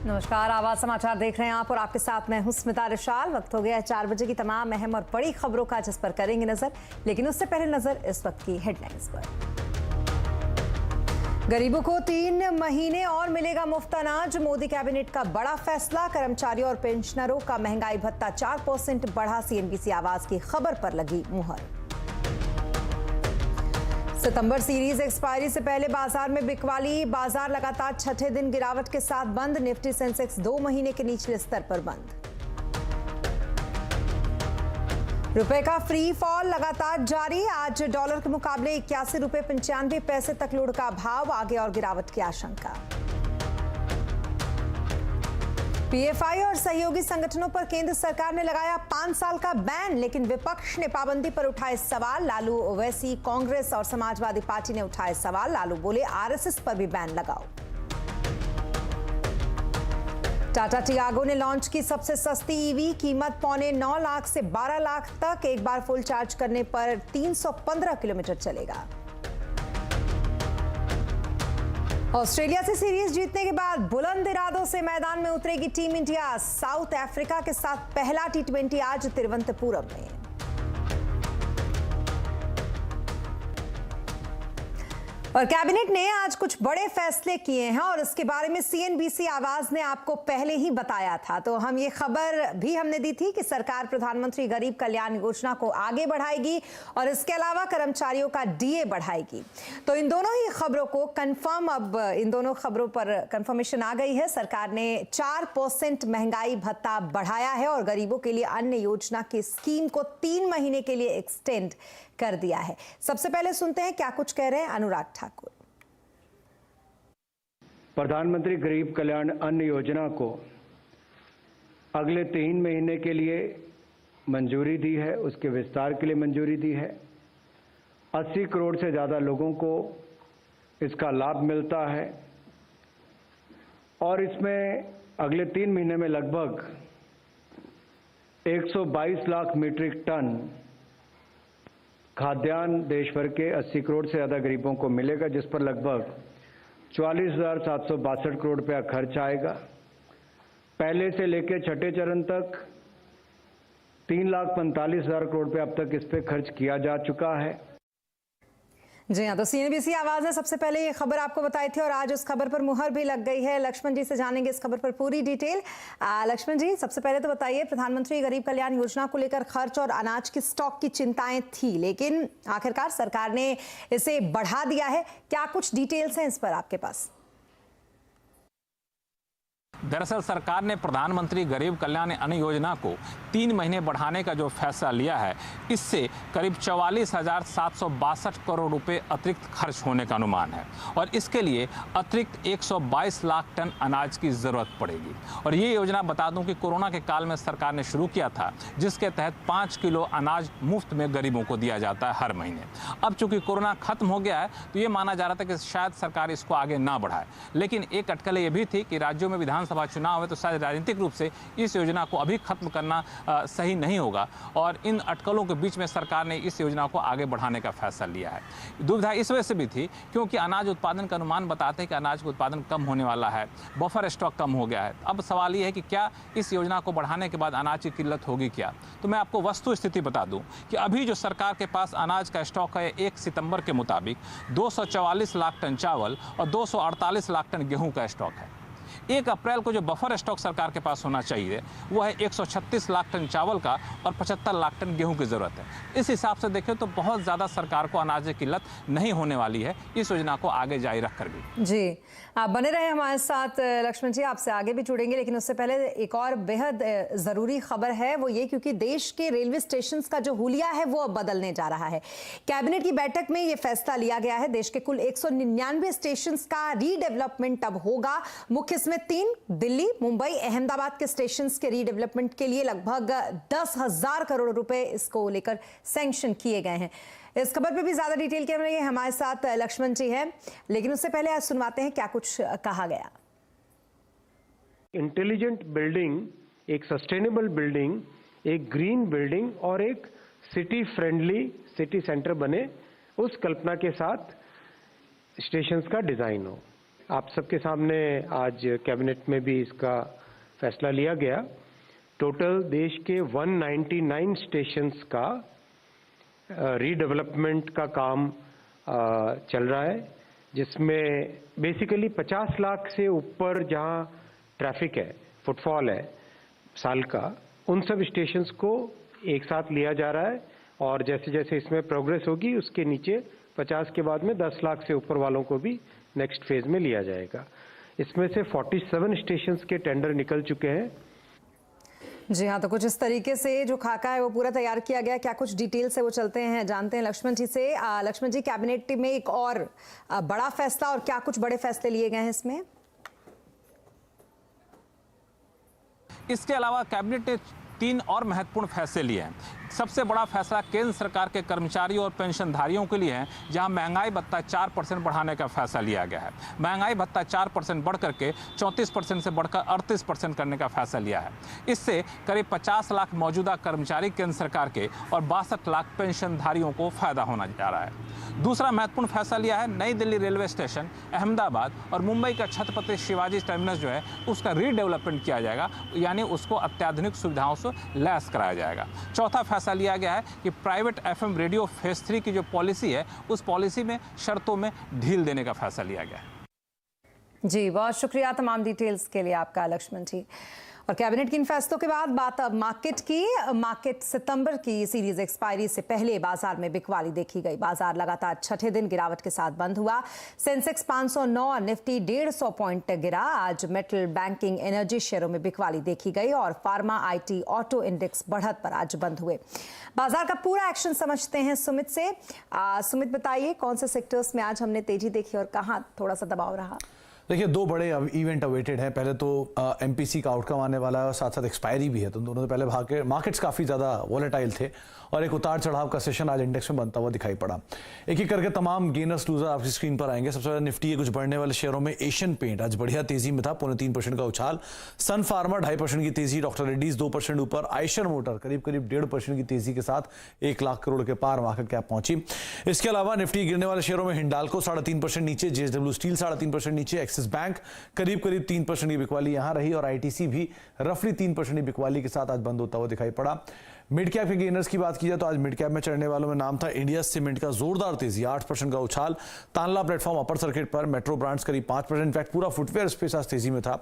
नमस्कार, आवाज समाचार देख रहे हैं आप और आपके साथ मैं हूं स्मिता रिशाल। वक्त हो गया है 4 बजे की तमाम अहम और बड़ी खबरों का, जिस पर करेंगे नजर। लेकिन उससे पहले नजर इस वक्त की हेडलाइंस पर। गरीबों को 3 महीने और मिलेगा मुफ्त अनाज। मोदी कैबिनेट का बड़ा फैसला। कर्मचारियों और पेंशनरों का महंगाई भत्ता 4% बढ़ा। CNBC आवाज की खबर पर लगी मुहर। सितंबर सीरीज एक्सपायरी से पहले बाजार में बिकवाली। बाजार लगातार छठे दिन गिरावट के साथ बंद। निफ्टी सेंसेक्स 2 महीने के निचले स्तर पर बंद। रुपए का फ्री फॉल लगातार जारी। आज डॉलर के मुकाबले 81 रुपए 95 पैसे तक लुढ़का भाव। आगे और गिरावट की आशंका। PFI और सहयोगी संगठनों पर केंद्र सरकार ने लगाया 5 साल का बैन, लेकिन विपक्ष ने पाबंदी पर उठाए सवाल। लालू, ओवैसी, कांग्रेस और समाजवादी पार्टी ने उठाए सवाल। लालू बोले RSS पर भी बैन लगाओ। टाटा टियागो ने लॉन्च की सबसे सस्ती EV। कीमत 9.25 लाख से 12 लाख तक। एक बार फुल चार्ज करने पर 315 किलोमीटर चलेगा। ऑस्ट्रेलिया से सीरीज जीतने के बाद बुलंद इरादों से मैदान में उतरेगी टीम इंडिया। साउथ अफ्रीका के साथ पहला T20 आज तिरुवनंतपुरम में। और कैबिनेट ने आज कुछ बड़े फैसले किए हैं और इसके बारे में CNBC आवाज ने आपको पहले ही बताया था। तो हम ये खबर भी हमने दी थी कि सरकार प्रधानमंत्री गरीब कल्याण योजना को आगे बढ़ाएगी और इसके अलावा कर्मचारियों का DA बढ़ाएगी। तो इन दोनों ही खबरों को कंफर्म, अब इन दोनों खबरों पर कंफर्मेशन आ गई है। सरकार ने 4% महंगाई भत्ता बढ़ाया है और गरीबों के लिए अन्य योजना की स्कीम को 3 महीने के लिए एक्सटेंड कर दिया है। सबसे पहले सुनते हैं क्या कुछ कह रहे हैं अनुराग ठाकुर। प्रधानमंत्री गरीब कल्याण अन्न योजना को अगले 3 महीने के लिए मंजूरी दी है, उसके विस्तार के लिए मंजूरी दी है। 80 करोड़ से ज़्यादा लोगों को इसका लाभ मिलता है और इसमें अगले 3 महीने में लगभग 122 लाख मीट्रिक टन खाद्यान्न देश भर के 80 करोड़ से ज़्यादा गरीबों को मिलेगा, जिस पर लगभग 44,762 करोड़ रुपया खर्च आएगा। पहले से लेकर छठे चरण तक 3,45,000 करोड़ रुपया अब तक इस पर खर्च किया जा चुका है। जी हाँ, तो CNBC आवाज ने सबसे पहले ये खबर आपको बताई थी और आज उस खबर पर मुहर भी लग गई है। लक्ष्मण जी से जानेंगे इस खबर पर पूरी डिटेल। लक्ष्मण जी, सबसे पहले तो बताइए, प्रधानमंत्री गरीब कल्याण योजना को लेकर खर्च और अनाज की स्टॉक की चिंताएं थी, लेकिन आखिरकार सरकार ने इसे बढ़ा दिया है। क्या कुछ डिटेल्स हैं इस पर आपके पास? दरअसल सरकार ने प्रधानमंत्री गरीब कल्याण अन्न योजना को 3 महीने बढ़ाने का जो फैसला लिया है, इससे करीब 44,762 करोड़ रुपए अतिरिक्त खर्च होने का अनुमान है और इसके लिए अतिरिक्त 122 लाख टन अनाज की जरूरत पड़ेगी। और ये योजना बता दूं कि कोरोना के काल में सरकार ने शुरू किया था, जिसके तहत 5 किलो अनाज मुफ्त में गरीबों को दिया जाता है हर महीने। अब चूंकि कोरोना खत्म हो गया है तो ये माना जा रहा था कि शायद सरकार इसको आगे ना बढ़ाए, लेकिन एक अटकलें ये भी थी कि राज्यों में विधानसभा चुनाव है तो शायद राजनीतिक रूप से इस योजना को अभी खत्म करना सही नहीं होगा और इन अटकलों के बीच में सरकार ने इस योजना को आगे बढ़ाने का फैसला लिया है। दुविधा इस वजह से भी थी क्योंकि अनाज उत्पादन का अनुमान बताते हैं कि अनाज का उत्पादन कम होने वाला है, बफर स्टॉक कम हो गया है। अब सवाल ये है कि क्या इस योजना को बढ़ाने के बाद अनाज की किल्लत होगी क्या? तो मैं आपको वस्तु स्थिति बता दूं कि अभी जो सरकार के पास अनाज का स्टॉक है 1 सितंबर के मुताबिक 244 लाख टन चावल और 248 लाख टन गेहूं का स्टॉक है। 1 अप्रैल को जो बफर स्टॉक सरकार के पास होना चाहिए वो है 136 लाख टन चावल का और 75 लाख टन गेहूं की जरूरत है। इस हिसाब से देखें तो बहुत ज़्यादा सरकार को अनाज की किल्लत नहीं होने वाली है इस योजना को आगे जारी रखकर भी। जी, आप बने रहे हमारे साथ लक्ष्मण जी, आपसे आगे भी जुड़ेंगे, लेकिन उससे पहले एक और बेहद ज़रूरी खबर है, वो ये क्योंकि देश के रेलवे स्टेशन का जो हुलिया है वो अब बदलने जा रहा है। कैबिनेट की बैठक में ये फैसला लिया गया है। देश के कुल 199 स्टेशन का रीडेवलपमेंट अब होगा। मुख्य इसमें 3 दिल्ली, मुंबई, अहमदाबाद के स्टेशन के रीडेवलपमेंट के लिए लगभग 10,000 करोड़ रुपए इसको लेकर सैंक्शन किए गए हैं। इस खबर पे भी ज्यादा डिटेल के लिए हमारे साथ लक्ष्मण जी हैं, लेकिन उससे पहले आज सुनवाते हैं क्या कुछ कहा गया। इंटेलिजेंट बिल्डिंग, एक सस्टेनेबल बिल्डिंग, एक ग्रीन बिल्डिंग और एक सिटी फ्रेंडली सिटी सेंटर बने, उस कल्पना के साथ स्टेशंस का डिजाइन हो। आप सबके सामने आज कैबिनेट में भी इसका फैसला लिया गया। टोटल देश के 199 स्टेशंस का रीडेवलपमेंट का काम चल रहा है, जिसमें बेसिकली 50 लाख से ऊपर जहां ट्रैफिक है, फुटफॉल है साल का, उन सब स्टेशंस को एक साथ लिया जा रहा है। और जैसे जैसे इसमें प्रोग्रेस होगी उसके नीचे 50 के बाद में 10 लाख से ऊपर वालों को भी नेक्स्ट फेज में लिया जाएगा। इसमें से 47 स्टेशंस के टेंडर निकल चुके हैं। जी हाँ, तो कुछ इस तरीके से जो खाका है वो पूरा तैयार किया गया। क्या कुछ डिटेल से वो चलते हैं, जानते हैं लक्ष्मण जी से। लक्ष्मण जी, कैबिनेट में एक और बड़ा फैसला और क्या कुछ बड़े फैसले लिए गए हैं इसमें? इसके अलावा कैबिनेट ने 3 और महत्वपूर्ण फैसले लिए हैं। सबसे बड़ा फैसला केंद्र सरकार के कर्मचारियों और पेंशनधारियों के लिए है, जहां महंगाई भत्ता 4% बढ़ाने का फैसला लिया गया है। महंगाई भत्ता 4% बढ़ करके 34% से बढ़कर 38% करने का फैसला लिया है। इससे करीब 50 लाख मौजूदा कर्मचारी केंद्र सरकार के और 62 लाख पेंशनधारियों को फायदा होना जा रहा है। दूसरा महत्वपूर्ण फैसला लिया है, नई दिल्ली रेलवे स्टेशन, अहमदाबाद और मुंबई का छत्रपति शिवाजी टर्मिनस जो है उसका रीडेवलपमेंट किया जाएगा, यानी उसको अत्याधुनिक सुविधाओं से लैस कराया जाएगा। चौथा फैसला लिया गया है कि प्राइवेट एफएम रेडियो फेज 3 की जो पॉलिसी है उस पॉलिसी में शर्तों में ढील देने का फैसला लिया गया है। जी, बहुत शुक्रिया तमाम डिटेल्स के लिए आपका लक्ष्मण जी। और कैबिनेट के इन फैसलों के बाद बात अब मार्केट की। मार्केट सितंबर की सीरीज एक्सपायरी से पहले बाजार में बिकवाली देखी गई। बाजार लगातार छठे दिन गिरावट के साथ बंद हुआ। सेंसेक्स 509, निफ्टी 150 पॉइंट गिरा। आज मेटल, बैंकिंग, एनर्जी शेयरों में बिकवाली देखी गई और फार्मा, आईटी, ऑटो इंडेक्स बढ़त पर आज बंद हुए। बाजार का पूरा एक्शन समझते हैं सुमित से। सुमित, बताइए कौन से सेक्टर्स में आज हमने तेजी देखी और कहाँ थोड़ा सा दबाव रहा? देखिए, 2 बड़े इवेंट अवेटेड हैं। पहले तो एमपीसी का आउटकम आने वाला है और साथ साथ एक्सपायरी भी है, तो दोनों से पहले भाग के मार्केट्स काफ़ी ज़्यादा वॉलेटाइल थे और एक उतार चढ़ाव का सेशन आज इंडेक्स में बनता हुआ दिखाई पड़ा। एक एक करके तमाम गेनर्स लूजर आपकी स्क्रीन पर आएंगे। सबसे पहले निफ्टी के कुछ बढ़ने वाले शेयरों में एशियन पेंट आज बढ़िया तेजी में था, 3.25% का उछाल। सन फार्मा 2.5% की तेजी, डॉक्टर रेड्डीज 2% ऊपर, आयशर मोटर करीब 1.5% की तेजी के साथ 1 लाख करोड़ के पार मार्केट कैप पहुंची। इसके अलावा निफ्टी गिरने वाले शेयरों में हिंडाल्को 3.5% नीचे, जेएसडब्ल्यू स्टील 3.5% नीचे, एक्सिस बैंक करीब 3% की बिकवाली यहां रही और आईटीसी भी रफली 3% की बिकवाली के साथ आज बंद होता हुआ दिखाई पड़ा। मिड कैप के गेनर्स की बात की जाए तो आज मिड कैप में चढ़ने वालों में नाम था इंडिया सीमेंट का जोरदार तेजी, 8% का उछाल। तानला प्लेटफॉर्म अपर सर्किट पर, मेट्रो ब्रांड्स करीब 5%, इनफैक्ट पूरा फुटवेयर स्पेस आज तेजी में था।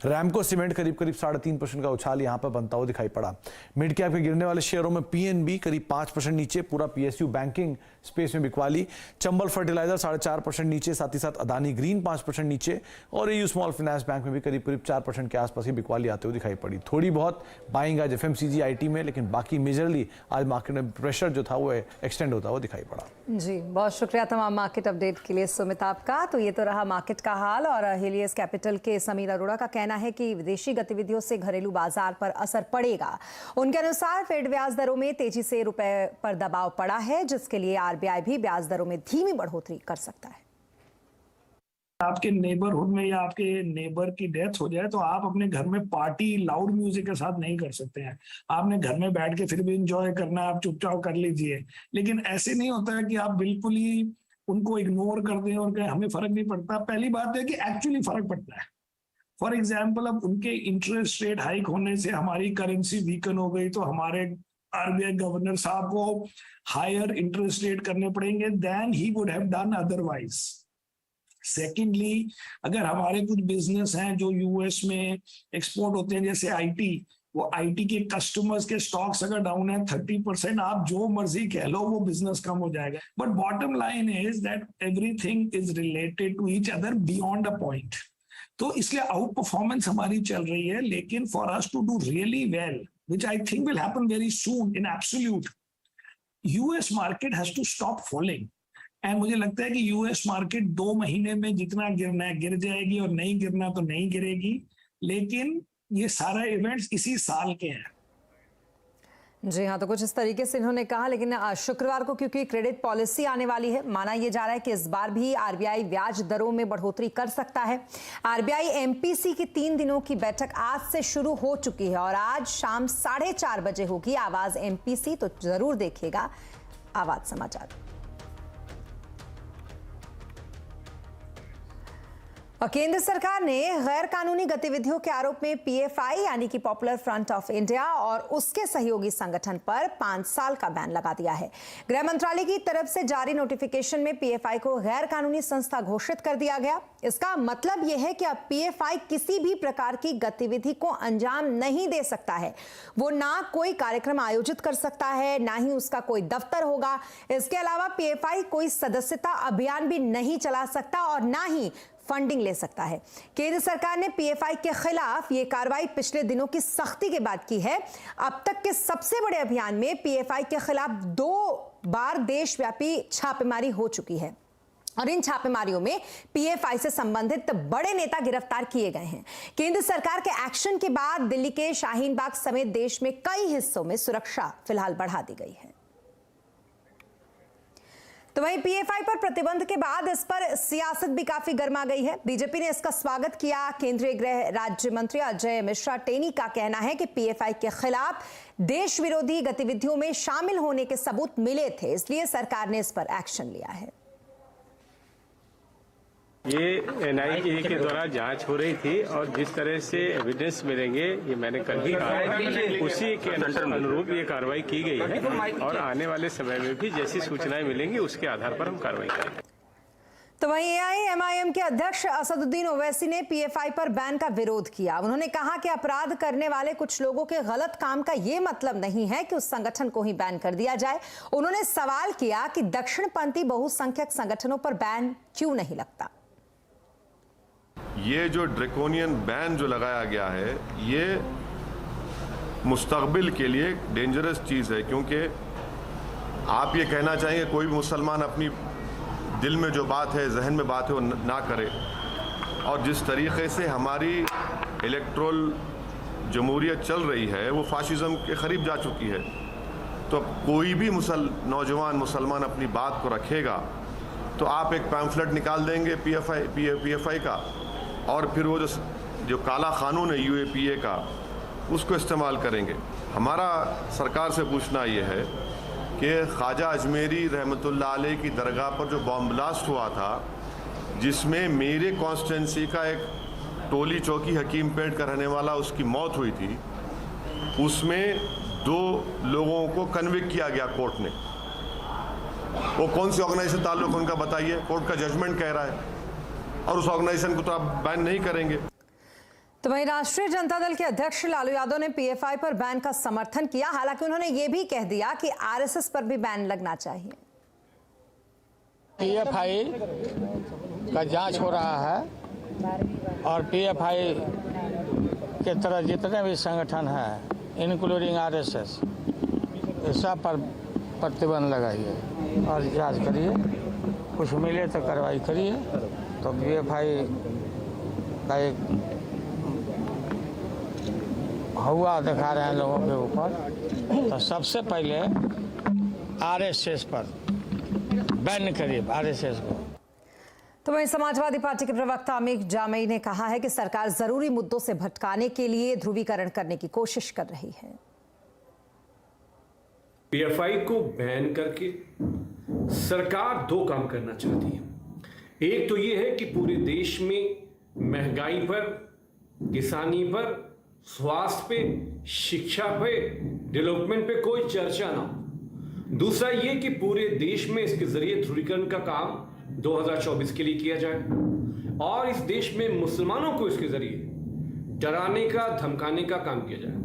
रैमको सीमेंट करीब 3.5% का उछाल यहां पर बनता हुआ दिखाई पड़ा। मिड कैप के गिरने वाले शेयरों में पीएनबी करीब 5% नीचे, पूरा पीएसयू बैंकिंग स्पेस में बिकवाली। चंबल फर्टिलाइजर 4.5% नीचे, साथ ही साथ अदानी ग्रीन 5% नीचे और एयू स्मॉल फाइनेंस बैंक में भी करीब 4% के आसपास की बिकवाली आते हुए दिखाई पड़ी। थोड़ी बहुत बाइंग आज एफएमसीजी, आईटी में, लेकिन बाकी मेजरली आज मार्केट में प्रेशर जो था वो एक्सटेंड होता हुआ दिखाई पड़ा। जी, बहुत शुक्रिया तमाम मार्केट अपडेट के लिए सुमित आपका। तो ये तो रहा मार्केट का हाल। और हेलियस कैपिटल के समीर अरोड़ा का कहना है कि विदेशी गतिविधियों से घरेलू बाजार पर असर पड़ेगा। उनके अनुसार फेड ब्याज दरों में तेजी से रुपए पर दबाव पड़ा है, जिसके लिए आरबीआई भी ब्याज दरों में धीमी बढ़ोतरी कर सकता है। आपके नेबरहुड में या आपके नेबर की डेथ हो जाए तो आप अपने घर में पार्टी लाउड म्यूजिक के साथ नहीं कर सकते हैं। आपने घर में बैठ के फिर भी एंजॉय करना है, आप चुपचाप कर लीजिए। लेकिन ऐसे नहीं होता है कि आप बिल्कुल ही उनको इग्नोर कर दें और कहें हमें फर्क नहीं पड़ता। पहली बात है कि एक्चुअली फर्क पड़ता है। फॉर एग्जाम्पल, अब उनके इंटरेस्ट रेट हाइक होने से हमारी करेंसी वीकन हो गई तो हमारे आरबीआई गवर्नर साहब को हायर इंटरेस्ट रेट करने पड़ेंगे then he would have done otherwise. Secondly, अगर हमारे कुछ बिजनेस हैं जो यूएस में एक्सपोर्ट होते हैं, जैसे आईटी, वो आईटी के कस्टमर्स के स्टॉक्स अगर डाउन है 30%, आप जो मर्जी कह लो वो बिजनेस कम हो जाएगा। But bottom line is that everything is related to each other beyond a point. तो इसलिए आउट परफॉर्मेंस हमारी चल रही है, लेकिन for us to do really well, which I think will happen very soon in absolute, US market has to stop falling. And मुझे लगता है कि यूएस मार्केट 2 महीने में जितना गिरना है गिर जाएगी और नहीं गिरना तो नहीं गिरेगी। लेकिन ये सारा इवेंट्स इसी साल के हैं। जी हाँ, तो कुछ इस तरीके से इन्होंने कहा। लेकिन शुक्रवार को क्योंकि क्रेडिट पॉलिसी आने वाली है, माना यह जा रहा है कि इस बार भी आरबीआई ब्याज दरों में बढ़ोतरी कर सकता है। आरबीआई एमपीसी की 3 दिनों की बैठक आज से शुरू हो चुकी है और आज शाम 4:30 बजे होगी आवाज एमपीसी। तो जरूर देखिएगा आवाज समाचार। और केंद्र सरकार ने गैर कानूनी गतिविधियों के आरोप में पीएफआई यानी कि पॉपुलर फ्रंट ऑफ इंडिया और उसके सहयोगी संगठन पर 5 साल का बैन लगा दिया है। गृह मंत्रालय की तरफ से जारी नोटिफिकेशन में पीएफआई को गैर कानूनी संस्था घोषित कर दिया गया। इसका मतलब यह है कि अब पीएफआई किसी भी प्रकार की गतिविधि को अंजाम नहीं दे सकता है। वो ना कोई कार्यक्रम आयोजित कर सकता है, ना ही उसका कोई दफ्तर होगा। इसके अलावा पीएफआई कोई सदस्यता अभियान भी नहीं चला सकता और ना ही फंडिंग ले सकता है। केंद्र सरकार ने पीएफआई के खिलाफ ये कार्रवाई पिछले दिनों की सख्ती के बाद की है। अब तक के सबसे बड़े अभियान में पीएफआई के खिलाफ 2 बार देशव्यापी छापेमारी हो चुकी है और इन छापेमारियों में पीएफआई से संबंधित बड़े नेता गिरफ्तार किए गए हैं। केंद्र सरकार के एक्शन के बाद दिल्ली के शाहीन बाग समेत देश में कई हिस्सों में सुरक्षा फिलहाल बढ़ा दी गई है। तो वहीं पीएफआई पर प्रतिबंध के बाद इस पर सियासत भी काफी गर्मा गई है। बीजेपी ने इसका स्वागत किया। केंद्रीय गृह राज्य मंत्री अजय मिश्रा टेनी का कहना है कि पीएफआई के खिलाफ देश विरोधी गतिविधियों में शामिल होने के सबूत मिले थे, इसलिए सरकार ने इस पर एक्शन लिया है। ये एनआईए के द्वारा जांच हो रही थी और जिस तरह से एविडेंस मिलेंगे, ये मैंने कल ही कहा, उसी के अनुरूप ये कार्रवाई की गई है और आने वाले समय में भी जैसी सूचनाएं मिलेंगी उसके आधार पर हम कार्रवाई करेंगे। तो वहीं एआईएमआईएम के अध्यक्ष असदुद्दीन ओवैसी ने पीएफआई पर बैन का विरोध किया। उन्होंने कहा कि अपराध करने वाले कुछ लोगों के गलत काम का ये मतलब नहीं है कि उस संगठन को ही बैन कर दिया जाए। उन्होंने सवाल किया कि दक्षिणपंथी बहुसंख्यक संगठनों पर बैन क्यों नहीं लगता। ये जो ड्रैकोनियन बैन जो लगाया गया है, ये मुस्तकबिल के लिए डेंजरस चीज़ है, क्योंकि आप ये कहना चाहेंगे कोई भी मुसलमान अपनी दिल में जो बात है, जहन में बात है, वो ना करे। और जिस तरीके से हमारी इलेक्ट्रल जमहूरियत चल रही है वो फाशिज़म के करीब जा चुकी है। तो कोई भी नौजवान मुसलमान अपनी बात को रखेगा तो आप एक पैम्फलेट निकाल देंगे पीएफआई का और फिर वो जो काला कानून है यूएपीए का, उसको इस्तेमाल करेंगे। हमारा सरकार से पूछना ये है कि ख्वाजा अजमेरी रहमतुल्लाह अलैह की दरगाह पर जो बॉम्ब ब्लास्ट हुआ था, जिसमें मेरे कॉन्स्टिट्यूंसी का एक टोली चौकी हकीम पेट का रहने वाला उसकी मौत हुई थी, उसमें 2 लोगों को कन्विक्ट किया गया कोर्ट ने। वो कौन सी ऑर्गेनाइजेशन ताल्लुक उनका बताइए? कोर्ट का जजमेंट कह रहा है और उस ऑर्गेनाइजेशन को तो आप बैन नहीं करेंगे। तो वहीं राष्ट्रीय जनता दल के अध्यक्ष लालू यादव ने पीएफआई पर बैन का समर्थन किया। हालांकि उन्होंने ये भी कह दिया कि आरएसएस पर भी बैन लगना चाहिए। पीएफआई का जांच हो रहा है और पीएफआई के तरह जितने भी संगठन हैं इंक्लूडिंग आरएसएस, सब पर प्रतिबंध लगाइए और जांच करिए। कुछ मिले तो कार्रवाई करिए। तो पीएफआई का एक हुआ दिखा रहे हैं लोगों के ऊपर, तो सबसे पहले आरएसएस पर बैन करिए आरएसएस को। तो वहीं समाजवादी पार्टी के प्रवक्ता अमीर जामई ने कहा है कि सरकार जरूरी मुद्दों से भटकाने के लिए ध्रुवीकरण करने की कोशिश कर रही है। पीएफआई को बैन करके सरकार 2 काम करना चाहती है। एक तो ये है कि पूरे देश में महंगाई पर, किसानी पर, स्वास्थ्य पे, शिक्षा पे, डेवलपमेंट पे कोई चर्चा ना हो। दूसरा ये कि पूरे देश में इसके जरिए ध्रुवीकरण का काम 2024 के लिए किया जाए और इस देश में मुसलमानों को इसके जरिए डराने का, धमकाने का काम किया जाए।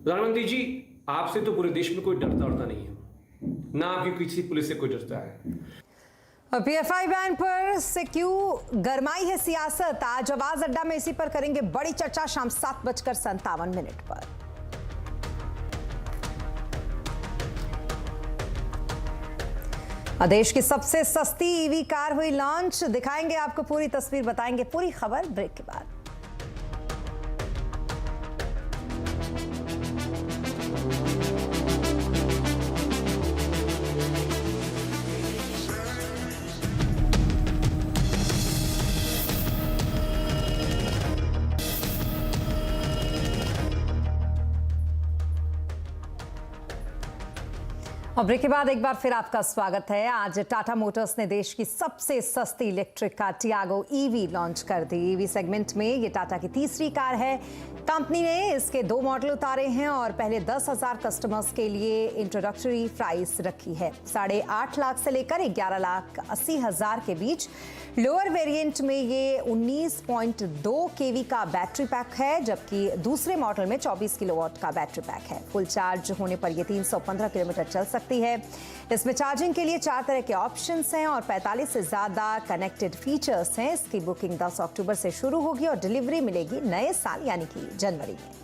प्रधानमंत्री जी, आपसे तो पूरे देश में कोई डरता नहीं है, ना आपकी किसी पुलिस से कोई डरता है। पीएफआई बैन पर से क्यों गरमाई है सियासत? आज आवाज अड्डा में इसी पर करेंगे बड़ी चर्चा शाम 7:57 पर। देश की सबसे सस्ती ईवी कार हुई लॉन्च। दिखाएंगे आपको पूरी तस्वीर, बताएंगे पूरी खबर ब्रेक के बाद। और ब्रेक के बाद एक बार फिर आपका स्वागत है। आज टाटा मोटर्स ने देश की सबसे सस्ती electric car Tiago EV launch कर दी। ईवी सेगमेंट में ये टाटा की तीसरी कार है। कंपनी ने इसके 2 मॉडल उतारे हैं और पहले 10,000 कस्टमर्स के लिए इंट्रोडक्टरी प्राइस रखी है। 8.5 लाख से लेकर 11,80,000 के बीच। लोअर वेरिएंट में ये 19.2 केवी का बैटरी पैक है, जबकि दूसरे मॉडल में 24 किलोवाट का बैटरी पैक है। फुल चार्ज होने पर ये 315 किलोमीटर चल सकती है। इसमें चार्जिंग के लिए 4 तरह के ऑप्शंस हैं और 45 से ज्यादा कनेक्टेड फीचर्स हैं। इसकी बुकिंग 10 अक्टूबर से शुरू होगी और डिलीवरी मिलेगी नए साल यानी कि जनवरी में।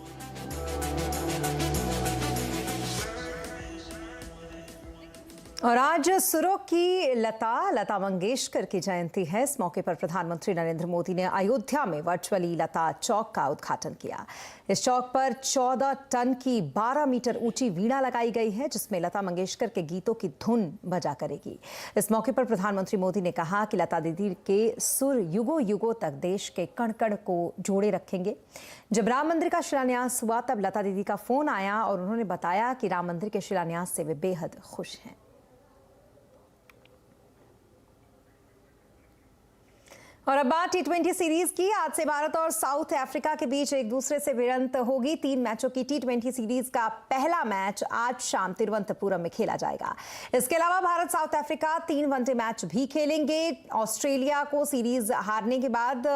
और आज सुरों की लता मंगेशकर की जयंती है। इस मौके पर प्रधानमंत्री नरेंद्र मोदी ने अयोध्या में वर्चुअली लता चौक का उद्घाटन किया। इस चौक पर 14 टन की 12 मीटर ऊंची वीणा लगाई गई है, जिसमें लता मंगेशकर के गीतों की धुन बजा करेगी। इस मौके पर प्रधानमंत्री मोदी ने कहा कि लता दीदी के सुर युगों युगों तक देश के कण कण को जोड़े रखेंगे। जब राम मंदिर का शिलान्यास हुआ तब लता दीदी का फोन आया और उन्होंने बताया कि राम मंदिर के शिलान्यास से वे बेहद खुश हैं। और अब बात T20 सीरीज की। आज से भारत और साउथ अफ्रीका के बीच एक दूसरे से भिड़ंत होगी। 3 मैचों की T20 सीरीज का पहला मैच आज शाम तिरुवनंतपुरम में खेला जाएगा। इसके अलावा Bharat south Africa 3 one day match भी खेलेंगे। ऑस्ट्रेलिया को सीरीज हारने के बाद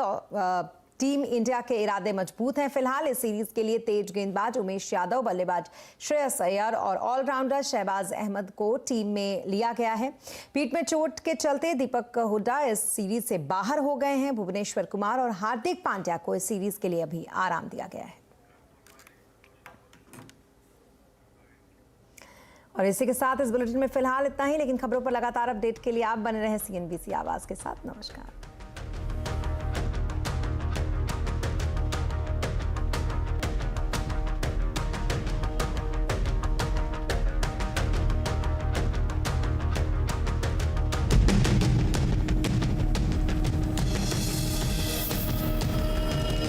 टीम इंडिया के इरादे मजबूत हैं। फिलहाल इस सीरीज के लिए तेज गेंदबाज उमेश यादव, बल्लेबाज श्रेयस अय्यर और ऑलराउंडर शहबाज अहमद को टीम में लिया गया है। पीठ में चोट के चलते दीपक हुड्डा इस सीरीज से बाहर हो गए हैं। भुवनेश्वर कुमार और हार्दिक पांड्या को इस सीरीज के लिए अभी आराम दिया गया है। और इसी के साथ इस बुलेटिन में फिलहाल इतना ही, लेकिन खबरों पर लगातार अपडेट के लिए आप बने रहें CNBC आवाज के साथ। नमस्कार।